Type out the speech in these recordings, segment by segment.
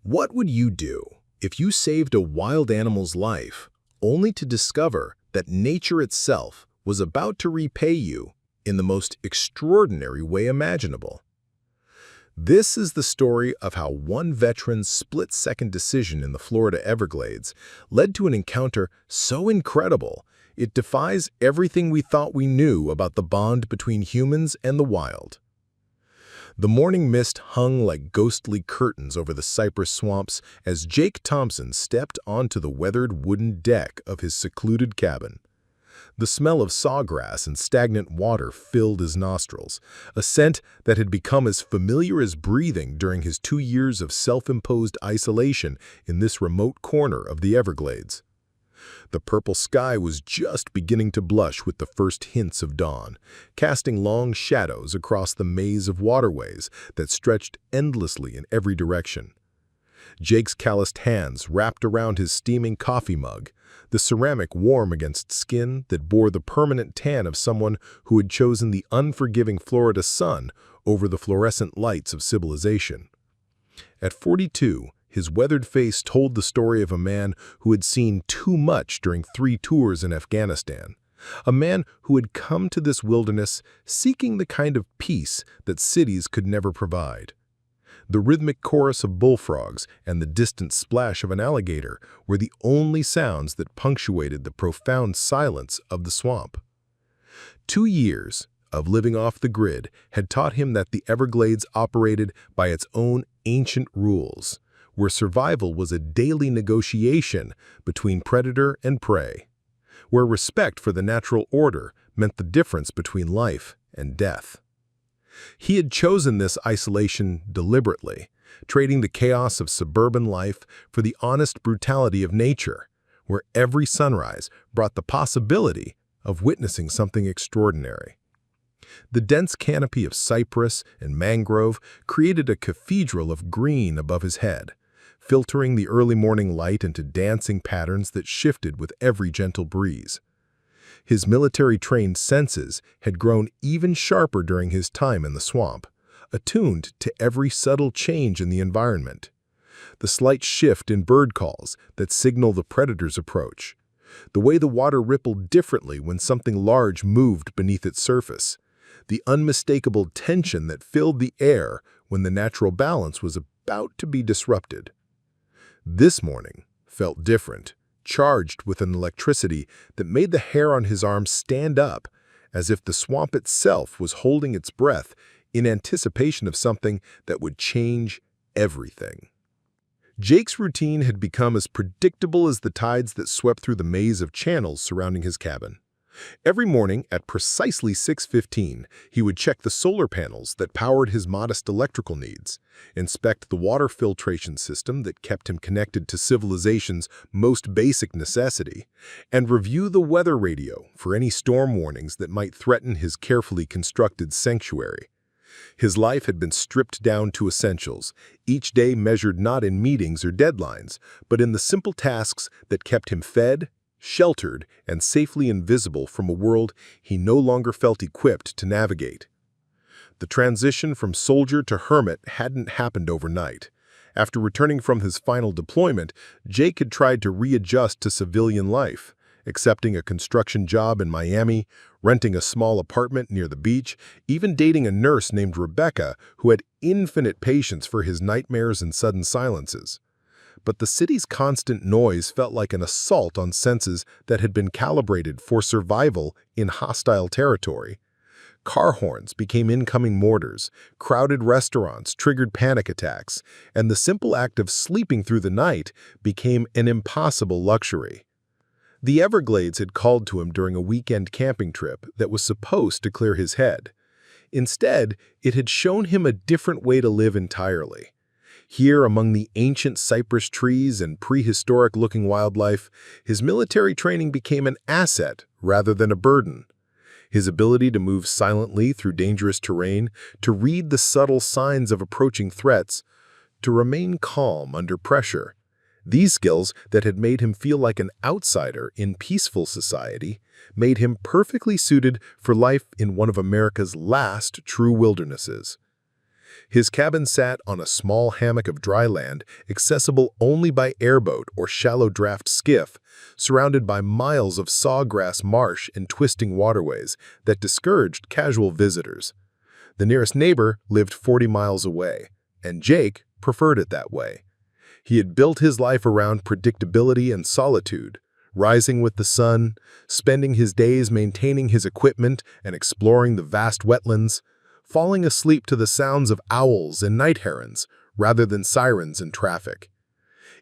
What would you do if you saved a wild animal's life only to discover that nature itself was about to repay you in the most extraordinary way imaginable? This is the story of how one veteran's split-second decision in the Florida Everglades led to an encounter so incredible it defies everything we thought we knew about the bond between humans and the wild. The morning mist hung like ghostly curtains over the cypress swamps as Jake Thompson stepped onto the weathered wooden deck of his secluded cabin. The smell of sawgrass and stagnant water filled his nostrils, a scent that had become as familiar as breathing during his 2 years of self-imposed isolation in this remote corner of the Everglades. The purple sky was just beginning to blush with the first hints of dawn, casting long shadows across the maze of waterways that stretched endlessly in every direction. Jake's calloused hands wrapped around his steaming coffee mug, the ceramic warm against skin that bore the permanent tan of someone who had chosen the unforgiving Florida sun over the fluorescent lights of civilization. At 42, his weathered face told the story of a man who had seen too much during 3 tours in Afghanistan, a man who had come to this wilderness seeking the kind of peace that cities could never provide. The rhythmic chorus of bullfrogs and the distant splash of an alligator were the only sounds that punctuated the profound silence of the swamp. 2 years of living off the grid had taught him that the Everglades operated by its own ancient rules, where survival was a daily negotiation between predator and prey, where respect for the natural order meant the difference between life and death. He had chosen this isolation deliberately, trading the chaos of suburban life for the honest brutality of nature, where every sunrise brought the possibility of witnessing something extraordinary. The dense canopy of cypress and mangrove created a cathedral of green above his head, filtering the early morning light into dancing patterns that shifted with every gentle breeze. His military-trained senses had grown even sharper during his time in the swamp, attuned to every subtle change in the environment. The slight shift in bird calls that signal the predator's approach, the way the water rippled differently when something large moved beneath its surface, the unmistakable tension that filled the air when the natural balance was about to be disrupted. This morning felt different, charged with an electricity that made the hair on his arms stand up, as if the swamp itself was holding its breath in anticipation of something that would change everything. Jake's routine had become as predictable as the tides that swept through the maze of channels surrounding his cabin. Every morning at precisely 6:15, he would check the solar panels that powered his modest electrical needs, inspect the water filtration system that kept him connected to civilization's most basic necessity, and review the weather radio for any storm warnings that might threaten his carefully constructed sanctuary. His life had been stripped down to essentials, each day measured not in meetings or deadlines, but in the simple tasks that kept him fed, sheltered, and safely invisible from a world he no longer felt equipped to navigate. The transition from soldier to hermit hadn't happened overnight. After returning from his final deployment, Jake had tried to readjust to civilian life, accepting a construction job in Miami, renting a small apartment near the beach, even dating a nurse named Rebecca who had infinite patience for his nightmares and sudden silences. But the city's constant noise felt like an assault on senses that had been calibrated for survival in hostile territory. Car horns became incoming mortars, crowded restaurants triggered panic attacks, and the simple act of sleeping through the night became an impossible luxury. The Everglades had called to him during a weekend camping trip that was supposed to clear his head. Instead, it had shown him a different way to live entirely. Here, among the ancient cypress trees and prehistoric-looking wildlife, his military training became an asset rather than a burden. His ability to move silently through dangerous terrain, to read the subtle signs of approaching threats, to remain calm under pressure. These skills that had made him feel like an outsider in peaceful society made him perfectly suited for life in one of America's last true wildernesses. His cabin sat on a small hammock of dry land, accessible only by airboat or shallow draft skiff, surrounded by miles of sawgrass marsh and twisting waterways that discouraged casual visitors. The nearest neighbor lived 40 miles away, and Jake preferred it that way. He had built his life around predictability and solitude, rising with the sun, spending his days maintaining his equipment and exploring the vast wetlands, falling asleep to the sounds of owls and night herons rather than sirens and traffic.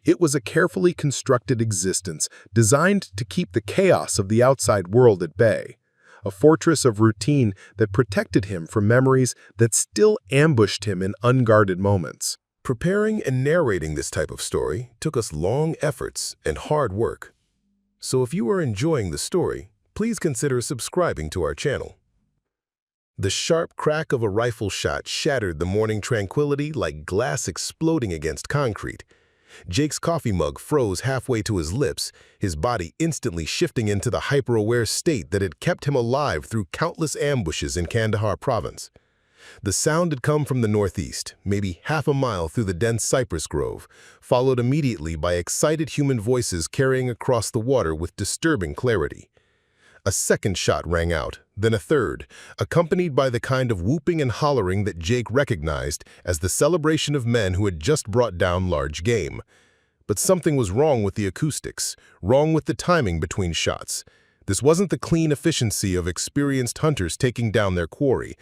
It was a carefully constructed existence designed to keep the chaos of the outside world at bay, a fortress of routine that protected him from memories that still ambushed him in unguarded moments. Preparing and narrating this type of story took us long efforts and hard work. So if you are enjoying the story, please consider subscribing to our channel. The sharp crack of a rifle shot shattered the morning tranquility like glass exploding against concrete. Jake's coffee mug froze halfway to his lips, his body instantly shifting into the hyper-aware state that had kept him alive through countless ambushes in Kandahar province. The sound had come from the northeast, maybe half a mile through the dense cypress grove, followed immediately by excited human voices carrying across the water with disturbing clarity. A second shot rang out, then a third, accompanied by the kind of whooping and hollering that Jake recognized as the celebration of men who had just brought down large game. But something was wrong with the acoustics, wrong with the timing between shots. This wasn't the clean efficiency of experienced hunters taking down their quarry.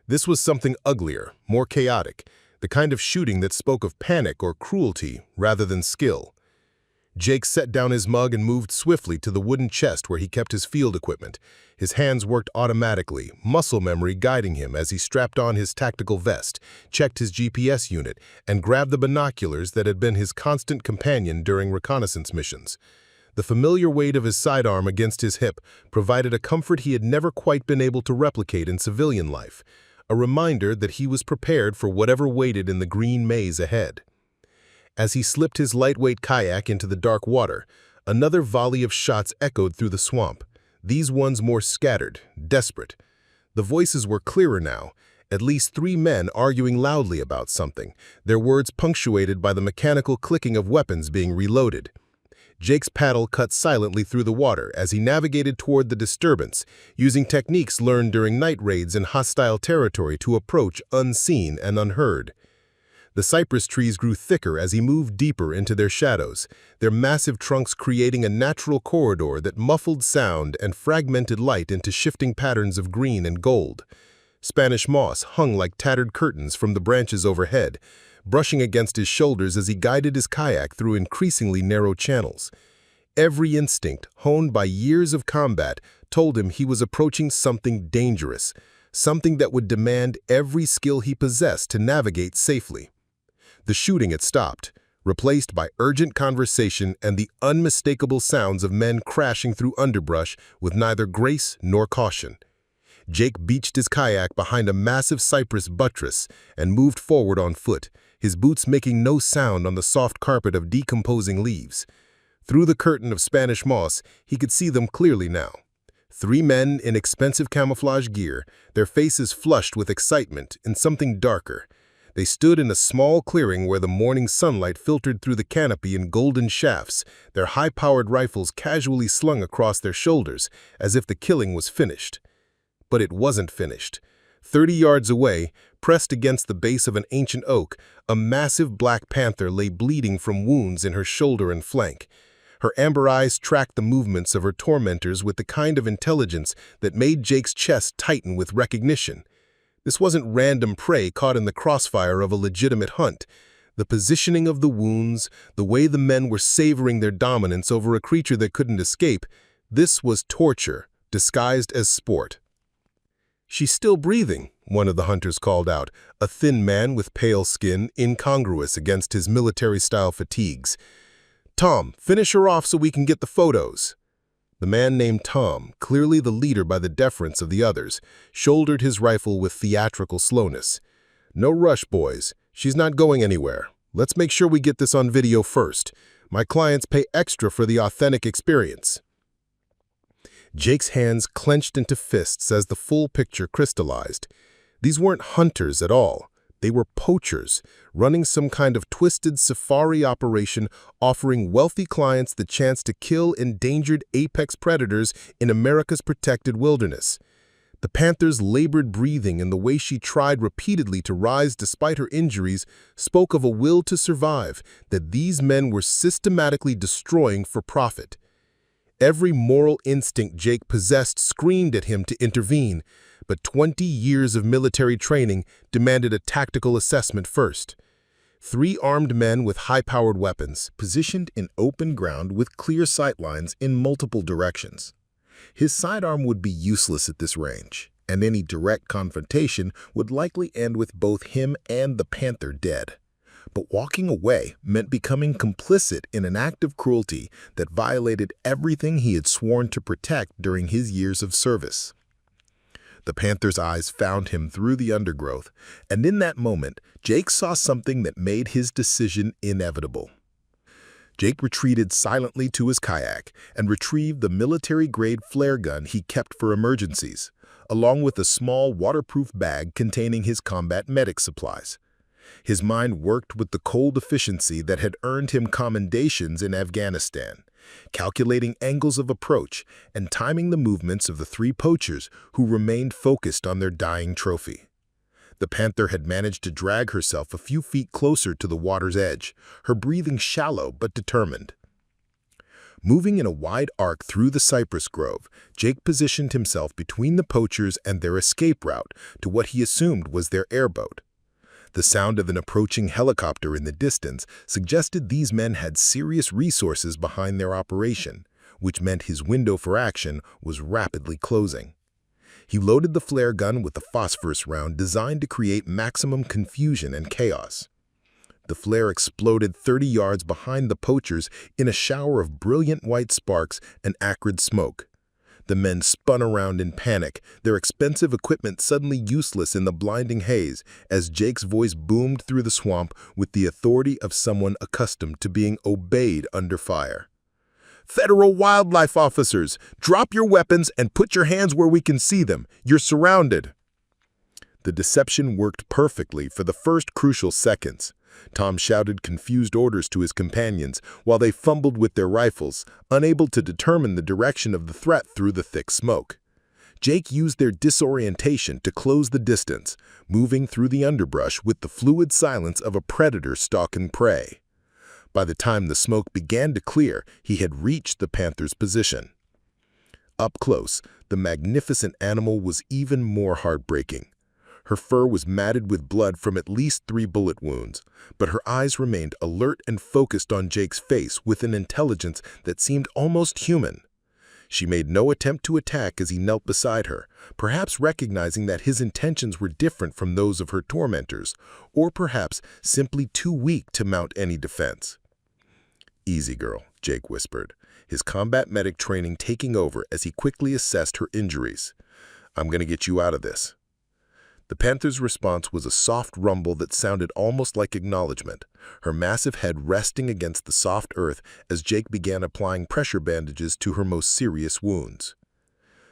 This was something uglier, more chaotic, the kind of shooting that spoke of panic or cruelty rather than skill. Jake set down his mug and moved swiftly to the wooden chest where he kept his field equipment. His hands worked automatically, muscle memory guiding him as he strapped on his tactical vest, checked his GPS unit, and grabbed the binoculars that had been his constant companion during reconnaissance missions. The familiar weight of his sidearm against his hip provided a comfort he had never quite been able to replicate in civilian life, a reminder that he was prepared for whatever waited in the green maze ahead. As he slipped his lightweight kayak into the dark water, another volley of shots echoed through the swamp, these ones more scattered, desperate. The voices were clearer now, at least 3 men arguing loudly about something, their words punctuated by the mechanical clicking of weapons being reloaded. Jake's paddle cut silently through the water as he navigated toward the disturbance, using techniques learned during night raids in hostile territory to approach unseen and unheard. The cypress trees grew thicker as he moved deeper into their shadows, their massive trunks creating a natural corridor that muffled sound and fragmented light into shifting patterns of green and gold. Spanish moss hung like tattered curtains from the branches overhead, brushing against his shoulders as he guided his kayak through increasingly narrow channels. Every instinct, honed by years of combat, told him he was approaching something dangerous, something that would demand every skill he possessed to navigate safely. The shooting had stopped, replaced by urgent conversation and the unmistakable sounds of men crashing through underbrush with neither grace nor caution. Jake beached his kayak behind a massive cypress buttress and moved forward on foot, his boots making no sound on the soft carpet of decomposing leaves. Through the curtain of Spanish moss, he could see them clearly now. 3 men in expensive camouflage gear, their faces flushed with excitement and something darker. They stood in a small clearing where the morning sunlight filtered through the canopy in golden shafts, their high-powered rifles casually slung across their shoulders, as if the killing was finished. But it wasn't finished. 30 yards away, pressed against the base of an ancient oak, a massive black panther lay bleeding from wounds in her shoulder and flank. Her amber eyes tracked the movements of her tormentors with the kind of intelligence that made Jake's chest tighten with recognition. This wasn't random prey caught in the crossfire of a legitimate hunt. The positioning of the wounds, the way the men were savoring their dominance over a creature that couldn't escape, this was torture, disguised as sport. "She's still breathing," one of the hunters called out, a thin man with pale skin, incongruous against his military-style fatigues. "Tom, finish her off so we can get the photos." The man named Tom, clearly the leader by the deference of the others, shouldered his rifle with theatrical slowness. "No rush, boys. She's not going anywhere. Let's make sure we get this on video first. My clients pay extra for the authentic experience." Jake's hands clenched into fists as the full picture crystallized. These weren't hunters at all. They were poachers, running some kind of twisted safari operation offering wealthy clients the chance to kill endangered apex predators in America's protected wilderness. The Panther's labored breathing and the way she tried repeatedly to rise despite her injuries spoke of a will to survive that these men were systematically destroying for profit. Every moral instinct Jake possessed screamed at him to intervene, but 20 years of military training demanded a tactical assessment first. 3 armed men with high-powered weapons, positioned in open ground with clear sightlines in multiple directions. His sidearm would be useless at this range, and any direct confrontation would likely end with both him and the Panther dead. But walking away meant becoming complicit in an act of cruelty that violated everything he had sworn to protect during his years of service. The Panther's eyes found him through the undergrowth, and in that moment, Jake saw something that made his decision inevitable. Jake retreated silently to his kayak and retrieved the military-grade flare gun he kept for emergencies, along with a small waterproof bag containing his combat medic supplies. His mind worked with the cold efficiency that had earned him commendations in Afghanistan, calculating angles of approach and timing the movements of the 3 poachers who remained focused on their dying trophy. The Panther had managed to drag herself a few feet closer to the water's edge, her breathing shallow but determined. Moving in a wide arc through the cypress grove, Jake positioned himself between the poachers and their escape route to what he assumed was their airboat. The sound of an approaching helicopter in the distance suggested these men had serious resources behind their operation, which meant his window for action was rapidly closing. He loaded the flare gun with a phosphorus round designed to create maximum confusion and chaos. The flare exploded 30 yards behind the poachers in a shower of brilliant white sparks and acrid smoke. The men spun around in panic, their expensive equipment suddenly useless in the blinding haze, as Jake's voice boomed through the swamp with the authority of someone accustomed to being obeyed under fire. "Federal wildlife officers, drop your weapons and put your hands where we can see them. You're surrounded." The deception worked perfectly for the first crucial seconds. Tom shouted confused orders to his companions while they fumbled with their rifles, unable to determine the direction of the threat through the thick smoke. Jake used their disorientation to close the distance, moving through the underbrush with the fluid silence of a predator stalking prey. By the time the smoke began to clear, he had reached the Panther's position. Up close, the magnificent animal was even more heartbreaking. Her fur was matted with blood from at least 3 bullet wounds, but her eyes remained alert and focused on Jake's face with an intelligence that seemed almost human. She made no attempt to attack as he knelt beside her, perhaps recognizing that his intentions were different from those of her tormentors, or perhaps simply too weak to mount any defense. "Easy, girl," Jake whispered, his combat medic training taking over as he quickly assessed her injuries. "I'm going to get you out of this." The Panther's response was a soft rumble that sounded almost like acknowledgement, her massive head resting against the soft earth as Jake began applying pressure bandages to her most serious wounds.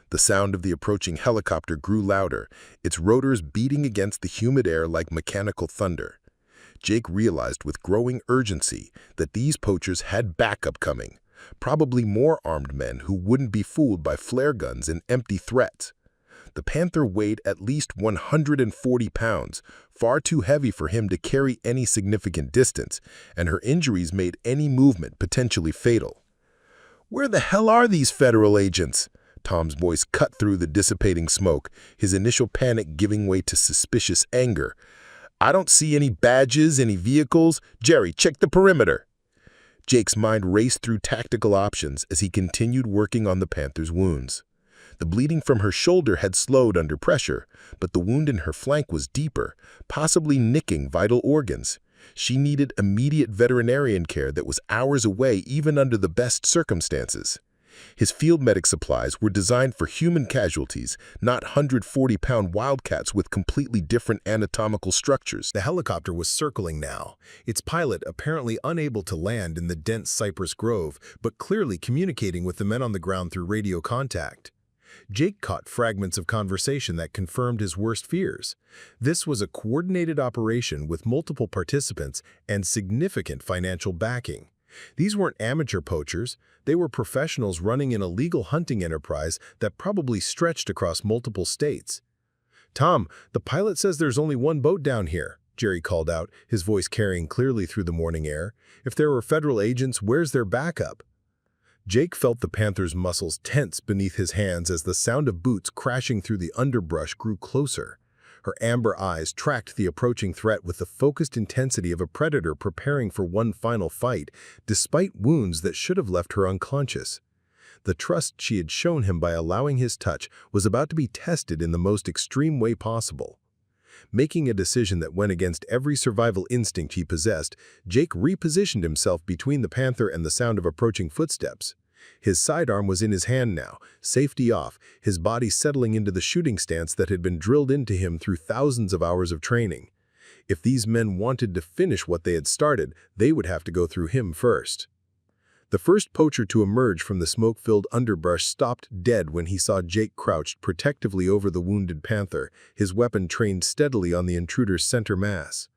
The sound of the approaching helicopter grew louder, its rotors beating against the humid air like mechanical thunder. Jake realized with growing urgency that these poachers had backup coming, probably more armed men who wouldn't be fooled by flare guns and empty threats. The Panther weighed at least 140 pounds, far too heavy for him to carry any significant distance, and her injuries made any movement potentially fatal. "Where the hell are these federal agents?" Tom's voice cut through the dissipating smoke, his initial panic giving way to suspicious anger. "I don't see any badges, any vehicles. Jerry, check the perimeter." Jake's mind raced through tactical options as he continued working on the Panther's wounds. The bleeding from her shoulder had slowed under pressure, but the wound in her flank was deeper, possibly nicking vital organs. She needed immediate veterinarian care that was hours away even under the best circumstances. His field medic supplies were designed for human casualties, not 140-pound wildcats with completely different anatomical structures. The helicopter was circling now, its pilot apparently unable to land in the dense cypress grove, but clearly communicating with the men on the ground through radio contact. Jake caught fragments of conversation that confirmed his worst fears. This was a coordinated operation with multiple participants and significant financial backing. These weren't amateur poachers, they were professionals running an illegal hunting enterprise that probably stretched across multiple states. "Tom, the pilot says there's only one boat down here," Jerry called out, his voice carrying clearly through the morning air. "If there were federal agents, where's their backup?" Jake felt the Panther's muscles tense beneath his hands as the sound of boots crashing through the underbrush grew closer. Her amber eyes tracked the approaching threat with the focused intensity of a predator preparing for one final fight, despite wounds that should have left her unconscious. The trust she had shown him by allowing his touch was about to be tested in the most extreme way possible. Making a decision that went against every survival instinct he possessed, Jake repositioned himself between the Panther and the sound of approaching footsteps. His sidearm was in his hand now, safety off, his body settling into the shooting stance that had been drilled into him through thousands of hours of training. If these men wanted to finish what they had started, they would have to go through him first. The first poacher to emerge from the smoke-filled underbrush stopped dead when he saw Jake crouched protectively over the wounded Panther, his weapon trained steadily on the intruder's center mass.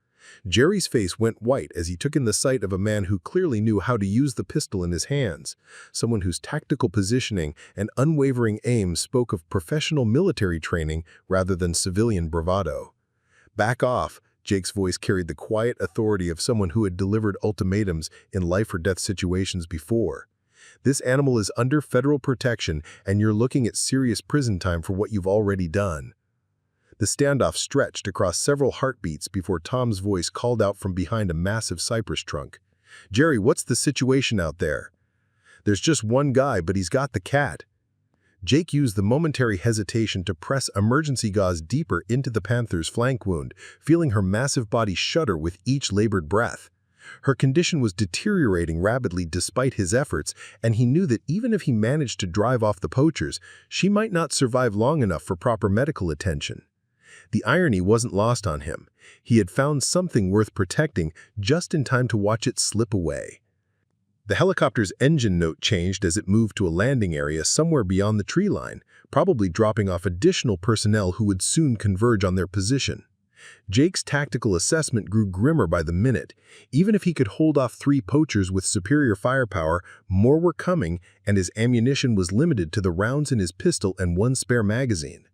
Jerry's face went white as he took in the sight of a man who clearly knew how to use the pistol in his hands, someone whose tactical positioning and unwavering aim spoke of professional military training rather than civilian bravado. "Back off," Jake's voice carried the quiet authority of someone who had delivered ultimatums in life-or-death situations before. "This animal is under federal protection, and you're looking at serious prison time for what you've already done." The standoff stretched across several heartbeats before Tom's voice called out from behind a massive cypress trunk. "Jerry, what's the situation out there?" "There's just one guy, but he's got the cat." Jake used the momentary hesitation to press emergency gauze deeper into the Panther's flank wound, feeling her massive body shudder with each labored breath. Her condition was deteriorating rapidly despite his efforts, and he knew that even if he managed to drive off the poachers, she might not survive long enough for proper medical attention. The irony wasn't lost on him. He had found something worth protecting just in time to watch it slip away. The helicopter's engine note changed as it moved to a landing area somewhere beyond the tree line, probably dropping off additional personnel who would soon converge on their position. Jake's tactical assessment grew grimmer by the minute. Even if he could hold off 3 poachers with superior firepower, more were coming, and his ammunition was limited to the rounds in his pistol and 1 spare magazine.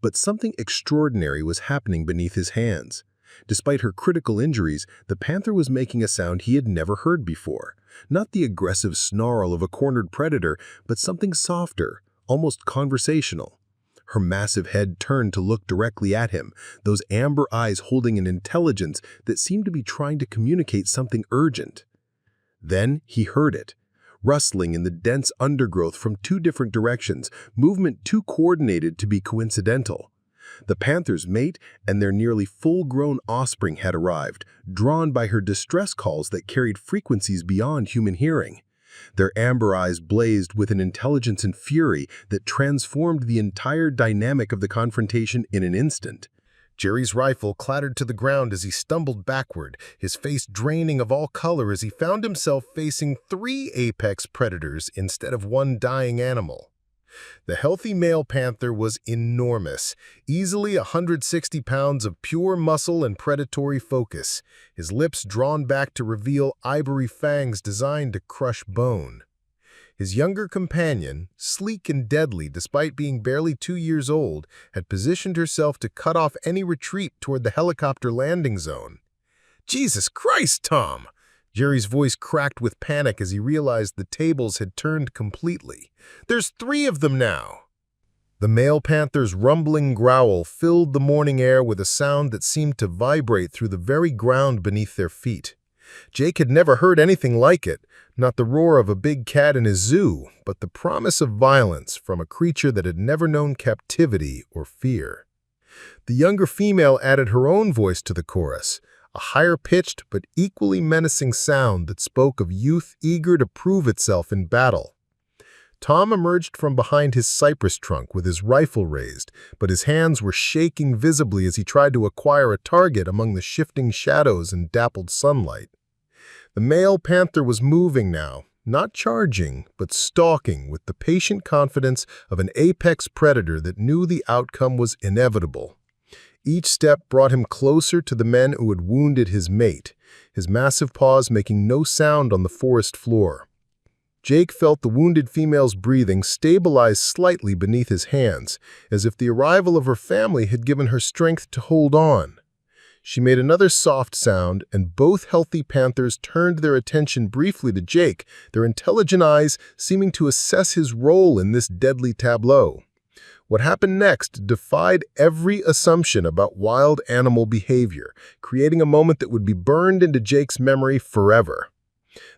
But something extraordinary was happening beneath his hands. Despite her critical injuries, the Panther was making a sound he had never heard before. Not the aggressive snarl of a cornered predator, but something softer, almost conversational. Her massive head turned to look directly at him, those amber eyes holding an intelligence that seemed to be trying to communicate something urgent. Then he heard it, rustling in the dense undergrowth from 2 different directions, movement too coordinated to be coincidental. The Panther's mate and their nearly full-grown offspring had arrived, drawn by her distress calls that carried frequencies beyond human hearing. Their amber eyes blazed with an intelligence and fury that transformed the entire dynamic of the confrontation in an instant. Jerry's rifle clattered to the ground as he stumbled backward, his face draining of all color as he found himself facing 3 apex predators instead of 1 dying animal. The healthy male panther was enormous, easily 160 pounds of pure muscle and predatory focus, his lips drawn back to reveal ivory fangs designed to crush bone. His younger companion, sleek and deadly despite being barely 2 years old, had positioned herself to cut off any retreat toward the helicopter landing zone. "Jesus Christ, Tom!" Jerry's voice cracked with panic as he realized the tables had turned completely. "There's 3 of them now!" The male panther's rumbling growl filled the morning air with a sound that seemed to vibrate through the very ground beneath their feet. Jake had never heard anything like it, not the roar of a big cat in a zoo, but the promise of violence from a creature that had never known captivity or fear. The younger female added her own voice to the chorus, a higher-pitched but equally menacing sound that spoke of youth eager to prove itself in battle. Tom emerged from behind his cypress trunk with his rifle raised, but his hands were shaking visibly as he tried to acquire a target among the shifting shadows and dappled sunlight. The male panther was moving now, not charging, but stalking with the patient confidence of an apex predator that knew the outcome was inevitable. Each step brought him closer to the men who had wounded his mate, his massive paws making no sound on the forest floor. Jake felt the wounded female's breathing stabilize slightly beneath his hands, as if the arrival of her family had given her strength to hold on. She made another soft sound, and both healthy panthers turned their attention briefly to Jake, their intelligent eyes seeming to assess his role in this deadly tableau. What happened next defied every assumption about wild animal behavior, creating a moment that would be burned into Jake's memory forever.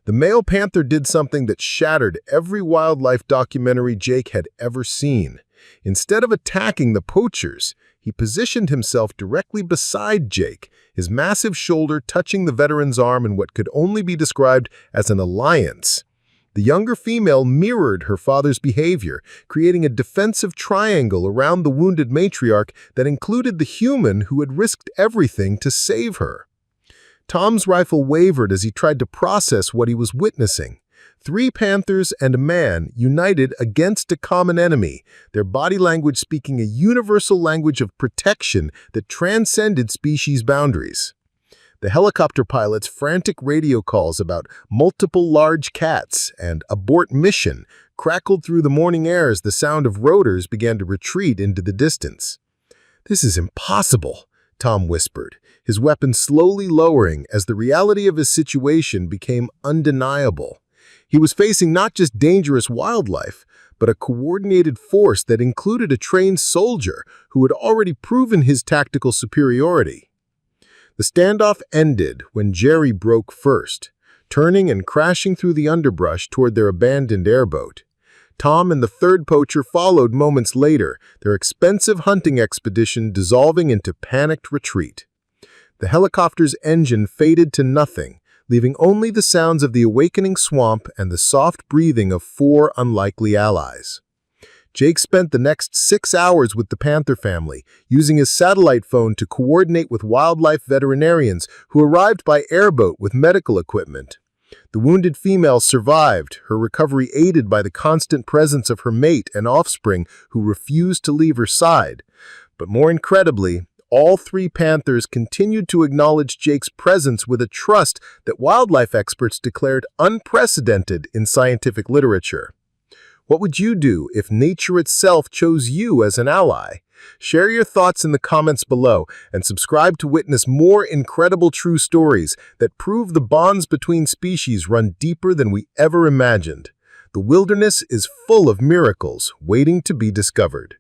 The male panther did something that shattered every wildlife documentary Jake had ever seen. Instead of attacking the poachers, he positioned himself directly beside Jake, his massive shoulder touching the veteran's arm in what could only be described as an alliance. The younger female mirrored her father's behavior, creating a defensive triangle around the wounded matriarch that included the human who had risked everything to save her. Tom's rifle wavered as he tried to process what he was witnessing. 3 panthers and a man united against a common enemy, their body language speaking a universal language of protection that transcended species boundaries. The helicopter pilot's frantic radio calls about multiple large cats and abort mission crackled through the morning air as the sound of rotors began to retreat into the distance. "This is impossible," Tom whispered, his weapon slowly lowering as the reality of his situation became undeniable. He was facing not just dangerous wildlife, but a coordinated force that included a trained soldier who had already proven his tactical superiority. The standoff ended when Jerry broke first, turning and crashing through the underbrush toward their abandoned airboat. Tom and the third poacher followed moments later, their expensive hunting expedition dissolving into panicked retreat. The helicopter's engine faded to nothing, leaving only the sounds of the awakening swamp and the soft breathing of 4 unlikely allies. Jake spent the next 6 hours with the Panther family, using his satellite phone to coordinate with wildlife veterinarians who arrived by airboat with medical equipment. The wounded female survived, her recovery aided by the constant presence of her mate and offspring who refused to leave her side. But more incredibly, all 3 panthers continued to acknowledge Jake's presence with a trust that wildlife experts declared unprecedented in scientific literature. What would you do if nature itself chose you as an ally? Share your thoughts in the comments below and subscribe to witness more incredible true stories that prove the bonds between species run deeper than we ever imagined. The wilderness is full of miracles waiting to be discovered.